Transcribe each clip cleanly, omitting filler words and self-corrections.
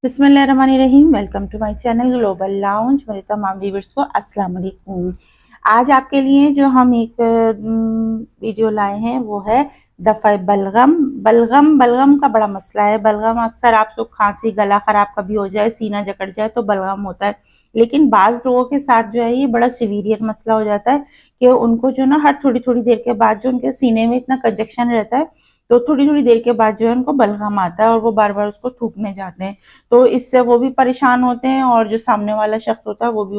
बिस्मिल्लाहिर्रहमानिर्रहीम। Welcome to my channel global lounge. मेरे तमाम व्यूअर्स को अस्सलाम वालेकुम। आज आपके लिए जो हम एक वीडियो लाए हैं वो है दफ़ा बलगम। बलगम बलगम का बड़ा मसला है। बलगम अक्सर आपको खांसी गला ख़राब कभी हो जाए, सीना जकड़ जाए तो बलगम होता है। लेकिन बाज़ लोगों के साथ जो है ये बड़ा सीवियर मसला हो जाता है कि उनको जो ना हर थोड़ी थोड़ी देर के बाद जो उनके सीने में इतना कंजक्शन रहता है तो थोड़ी थोड़ी देर के बाद जो है उनको बलगम आता है और वो बार बार उसको थूकने जाते हैं। तो इससे वो भी परेशान होते हैं और जो सामने वाला शख्स होता है वो भी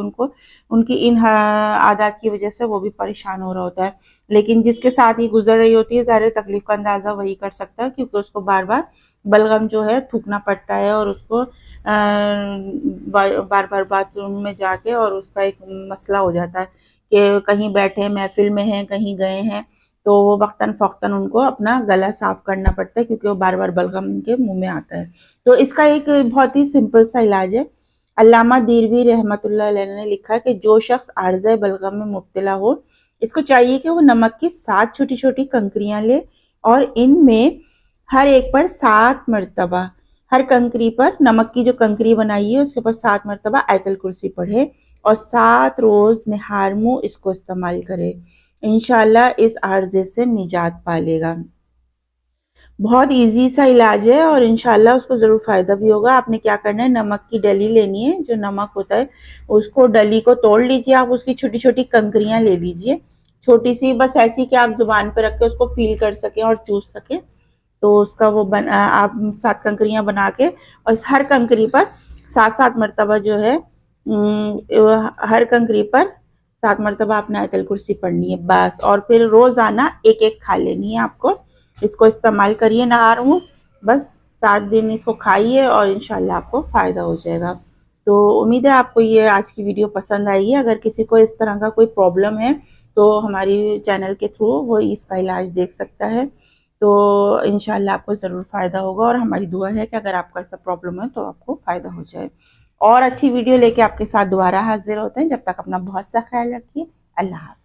उनकी इन आदत की वजह से वो भी परेशान हो रहा होता है। लेकिन जिसके साथ ये गुजर रही होती है ज़ाहिर तकलीफ का अंदाज़ा वही कर सकता है, क्योंकि उसको बार बार बलगम जो है थूकना पड़ता है और उसको बार बार बाथरूम में जाके और उसका एक मसला हो जाता है कि कहीं बैठे महफिल में हैं, कहीं गए हैं तो वो वक्तन फ़ौक्तन उनको अपना गला साफ़ करना पड़ता है, क्योंकि वो बार बार बलगम उनके मुंह में आता है। तो इसका एक बहुत ही सिंपल सा इलाज है। अल्लामा दीरवी रहमतुल्लाह अलैह ने लिखा है कि जो शख्स आर्ज़े बलगम में मुब्तला हो, इसको चाहिए कि वो नमक की 7 छोटी छोटी कंकरियां ले और इनमें हर एक पर 7 मरतबा, हर कंकरी पर नमक की जो कंकरी बनाई है उसके ऊपर 7 मरतबा आयतल कुर्सी पढ़े और 7 रोज़ निहार मुँह इसको इस्तेमाल करे। इंशाल्लाह इस आर्ज़े से निजात पा लेगा। बहुत इजी सा इलाज है और इंशाल्लाह उसको ज़रूर फ़ायदा भी होगा। आपने क्या करना है, नमक की डली लेनी है, जो नमक होता है उसको डली को तोड़ लीजिए, आप उसकी छोटी छोटी कंकरियाँ ले लीजिए, छोटी सी बस ऐसी कि आप ज़ुबान पर रख के उसको फील कर सकें और चूस सकें। तो उसका वो आप 7 कंकरियाँ बना के और हर कंकरी पर 7-7 मरतबा जो है हर कंकरी पर 7 मरतबा आपने आयतल कुर्सी पढ़नी है बस। और फिर रोज़ाना एक एक खा लेनी है आपको। इसको इस्तेमाल करिए नहार मुँह, बस 7 दिन इसको खाइए और इंशाल्लाह आपको फ़ायदा हो जाएगा। तो उम्मीद है आपको ये आज की वीडियो पसंद आई है। अगर किसी को इस तरह का कोई प्रॉब्लम है तो हमारी चैनल के थ्रू वो इसका इलाज देख सकता है। तो इंशाल्लाह आपको ज़रूर फ़ायदा होगा और हमारी दुआ है कि अगर आपको ऐसा प्रॉब्लम है तो आपको फ़ायदा हो जाए। और अच्छी वीडियो लेके आपके साथ दोबारा हाजिर होते हैं। जब तक अपना बहुत सा ख्याल रखिए। अल्लाह हाफ़िज़।